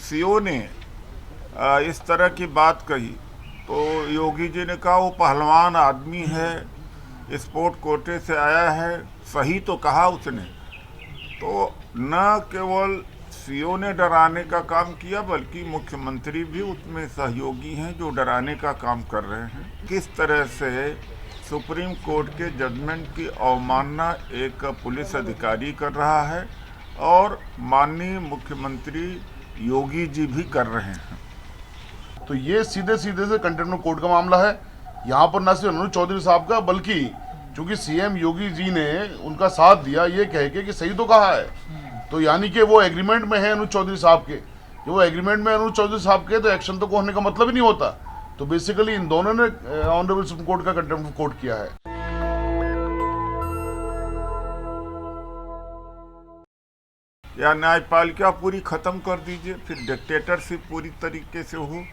CO ने इस तरह की बात कही तो योगी जी ने कहा वो पहलवान आदमी है, स्पोर्ट कोटे से आया है, सही तो कहा उसने। तो न केवल सीओ ने डराने का काम किया बल्कि मुख्यमंत्री भी उसमें सहयोगी हैं जो डराने का काम कर रहे हैं। किस तरह से सुप्रीम कोर्ट के जजमेंट की अवमानना एक पुलिस अधिकारी कर रहा है और माननीय मुख्यमंत्री योगी जी भी कर रहे हैं। तो ये सीधे सीधे से कंटेम्प्ट ऑफ कोर्ट का मामला है। यहाँ पर न सिर्फ अनुज चौधरी साहब का बल्कि चूंकि सीएम योगी जी ने उनका साथ दिया ये कह के कि सही तो कहा है, तो यानी कि वो एग्रीमेंट में है अनुज चौधरी साहब के। जो वो एग्रीमेंट में अनुज चौधरी साहब के तो एक्शन तो होने का मतलब ही नहीं होता। तो बेसिकली इन दोनों ने ऑनरेबल सुप्रीम कोर्ट का कंटेम्प्ट ऑफ कोर्ट किया है। या न्यायपालिका पूरी खत्म कर दीजिए, फिर डिक्टेटरशिप पूरी तरीके से हो,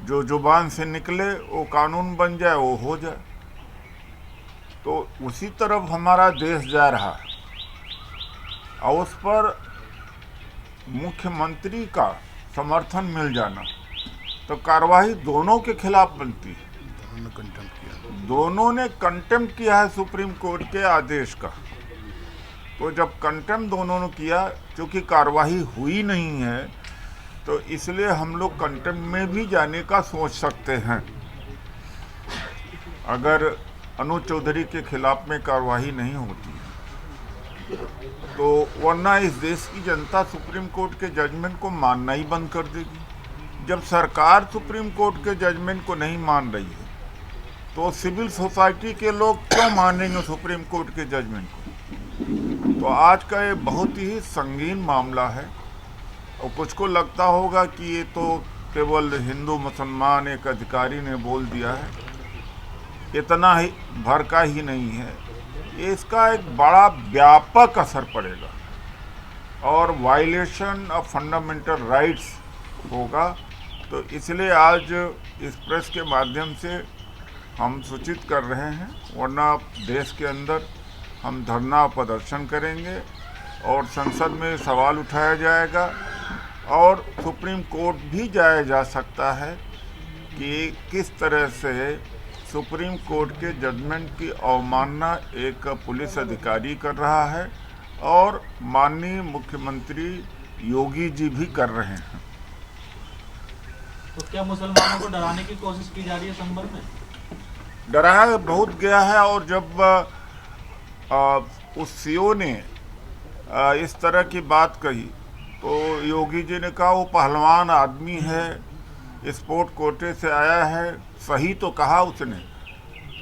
जो जुबान से निकले वो कानून बन जाए, वो हो जाए। तो उसी तरफ हमारा देश जा रहा है और उस पर मुख्यमंत्री का समर्थन मिल जाना तो कार्रवाई दोनों के खिलाफ बनती है। दोनों ने कंटेम्प्ट किया है सुप्रीम कोर्ट के आदेश का। तो जब कंटेम्प्ट दोनों ने किया, क्योंकि कार्रवाई हुई नहीं है, तो इसलिए हम लोग कंटेम्प्ट में भी जाने का सोच सकते हैं अगर अनुज चौधरी के खिलाफ में कार्रवाई नहीं होती है। तो वरना इस देश की जनता सुप्रीम कोर्ट के जजमेंट को मानना ही बंद कर देगी। जब सरकार सुप्रीम कोर्ट के जजमेंट को नहीं मान रही है तो सिविल सोसाइटी के लोग क्यों मानेंगे सुप्रीम कोर्ट के जजमेंट को। तो आज का ये बहुत ही संगीन मामला है और कुछ को लगता होगा कि ये तो केवल हिंदू मुसलमान एक अधिकारी ने बोल दिया है, इतना ही भर का ही नहीं है। इसका एक बड़ा व्यापक असर पड़ेगा और वायलेशन ऑफ फंडामेंटल राइट्स होगा। तो इसलिए आज इस प्रेस के माध्यम से हम सूचित कर रहे हैं, वरना देश के अंदर हम धरना प्रदर्शन करेंगे और संसद में सवाल उठाया जाएगा और सुप्रीम कोर्ट भी जाया जा सकता है कि किस तरह से सुप्रीम कोर्ट के जजमेंट की अवमानना एक पुलिस अधिकारी कर रहा है और माननीय मुख्यमंत्री योगी जी भी कर रहे हैं। तो क्या मुसलमानों को डराने की कोशिश की जा रही है संभल में? डराया बहुत गया है और जब उस सीओ ने इस तरह की बात कही तो योगी जी ने कहा वो पहलवान आदमी है, स्पोर्ट कोटे से आया है, सही तो कहा उसने।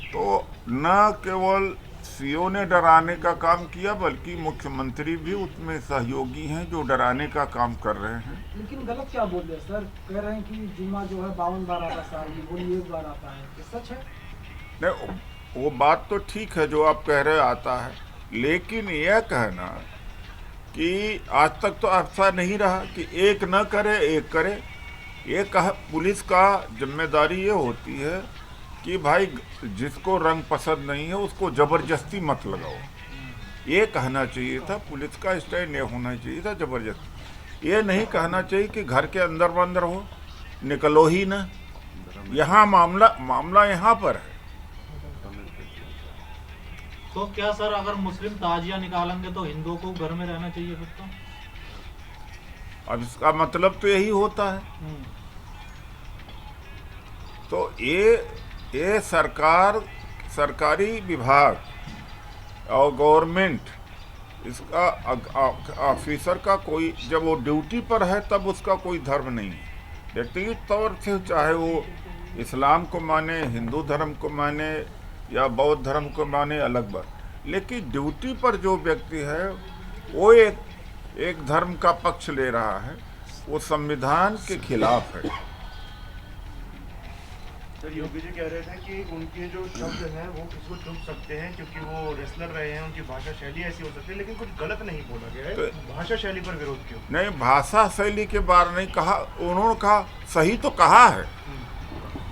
तो न केवल सीओ ने डराने का काम किया बल्कि मुख्यमंत्री भी उसमें सहयोगी हैं जो डराने का काम कर रहे हैं। लेकिन गलत क्या बोल रहे सर? कह रहे हैं कि जुम्मा जो है 52 बार आता साल में, वो 1 बार आता है, ये सच है? नहीं, वो बात तो ठीक है जो आप कह रहे आता है, लेकिन यह कहना कि आज तक तो ऐसा नहीं रहा कि एक न करे एक करे। ये पुलिस का जिम्मेदारी ये होती है कि भाई जिसको रंग पसंद नहीं है उसको ज़बरदस्ती मत लगाओ। ये कहना चाहिए था, पुलिस का स्टैंड ये होना चाहिए था ज़बरदस्ती। ये नहीं कहना चाहिए कि घर के अंदर बंद रहो, निकलो ही ना। यहाँ मामला यहाँ पर है। तो क्या सर अगर मुस्लिम ताजिया निकालेंगे तो हिंदुओं को घर में रहना चाहिए फिर तो? अब इसका मतलब तो यही होता है। तो ये सरकारी विभाग और गवर्नमेंट, इसका ऑफिसर का कोई जब वो ड्यूटी पर है तब उसका कोई धर्म नहीं है। व्यक्तिगत तौर से चाहे वो इस्लाम को माने, हिंदू धर्म को माने या बौद्ध धर्म को माने, अलग बात, लेकिन ड्यूटी पर जो व्यक्ति है वो एक धर्म का पक्ष ले रहा है, वो संविधान के खिलाफ है। सर योगी जी कह रहे थे कि उनके जो शब्द हैं वो किसी को चुभ सकते हैं क्योंकि वो रेसलर रहे हैं, उनकी भाषा शैली ऐसी हो सकती है, लेकिन कुछ गलत नहीं बोला गया है। तो भाषा शैली पर विरोध क्यों? नहीं, भाषा शैली के बारे नहीं कहा, उन्होंने कहा सही तो कहा है।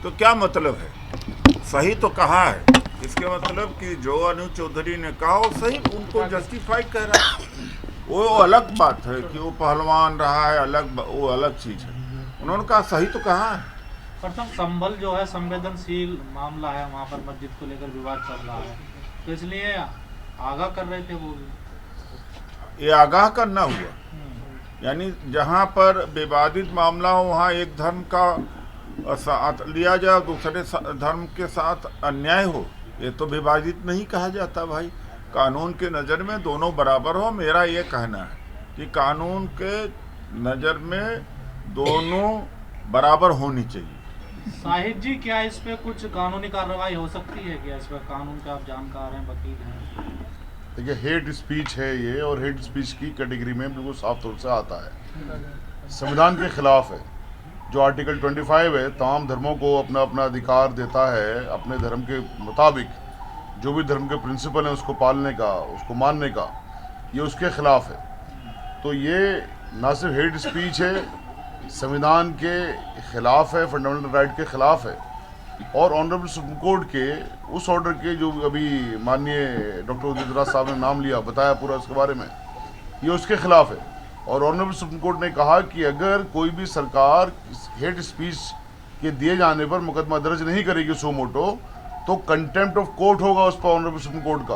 तो क्या मतलब है सही तो कहा है? इसके मतलब कि जो अनुज चौधरी ने कहा वो सही, उनको जस्टिफाई कर रहा है। वो अलग बात है कि वो पहलवान रहा है, वो अलग चीज है। उन्होंने कहा सही तो कहा है। प्रथम संभल जो है संवेदनशील मामला है, वहाँ पर मस्जिद को लेकर विवाद चल रहा है, तो इसलिए आगाह कर रहे थे वो भी। ये आगाह करना हुआ, यानी जहाँ पर विवादित मामला हो वहाँ एक धर्म का साथ लिया जाए, दूसरे धर्म के साथ अन्याय हो, ये तो विवादित नहीं कहा जाता भाई। कानून के नज़र में दोनों बराबर हो, मेरा ये कहना है कि कानून के नज़र में दोनों बराबर होनी चाहिए। साहिब जी, क्या इस पे कुछ कानूनी कार्रवाई हो सकती है? क्या इस पर कानून के आप जानकार हैं, वकील हैं? देखिए, हेट स्पीच है ये, और हेट स्पीच की कैटेगरी में बिल्कुल साफ तौर से आता है, संविधान के खिलाफ है। जो आर्टिकल 25 है, तमाम धर्मों को अपना अपना अधिकार देता है अपने धर्म के मुताबिक जो भी धर्म के प्रिंसिपल हैं उसको पालने का, उसको मानने का, ये उसके खिलाफ है। तो ये ना सिर्फ हेट स्पीच है, संविधान के खिलाफ है, फंडामेंटल राइट के खिलाफ है, और ऑनरेबल सुप्रीम कोर्ट के उस ऑर्डर के जो अभी माननीय डॉक्टर उदित राज साहब ने नाम लिया, बताया पूरा उसके बारे में, ये उसके खिलाफ है। और ऑनरेबल सुप्रीम कोर्ट ने कहा कि अगर कोई भी सरकार हेट स्पीच के दिए जाने पर मुकदमा दर्ज नहीं करेगी सो मोटो, तो कंटेम्प्ट ऑफ कोर्ट होगा उस पर ऑनरेबल सुप्रीम कोर्ट का।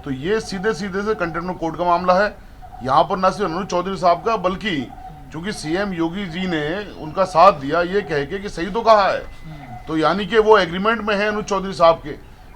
तो ये सीधे सीधे से कंटेम्प्ट ऑफ कोर्ट का मामला है। यहाँ पर न सिर्फ अनुज चौधरी साहब का, बल्कि चूंकि सीएम योगी जी ने उनका साथ दिया ये कह के कि सही तो कहा है, तो यानी कि वो एग्रीमेंट में है अनुज चौधरी साहब के।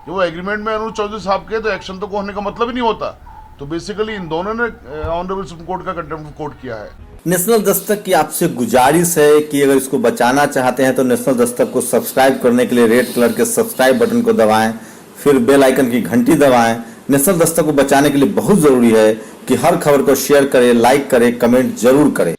जो वो एग्रीमेंट में अनुज चौधरी साहब के, तो एक्शन तो होने का मतलब ही नहीं होता। तो बेसिकली इन दोनों ने ऑनरेबल सुप्रीम कोर्ट का कंटेम्प्ट ऑफ कोर्ट किया है। नेशनल दस्तक की आपसे गुजारिश है कि अगर इसको बचाना चाहते हैं तो नेशनल दस्तक को सब्सक्राइब करने के लिए रेड कलर के सब्सक्राइब बटन को दबाएं, फिर बेल आइकन की घंटी दबाएं। नेशनल दस्तक को बचाने के लिए बहुत जरूरी है कि हर खबर को शेयर करें, लाइक करें, कमेंट जरूर करें।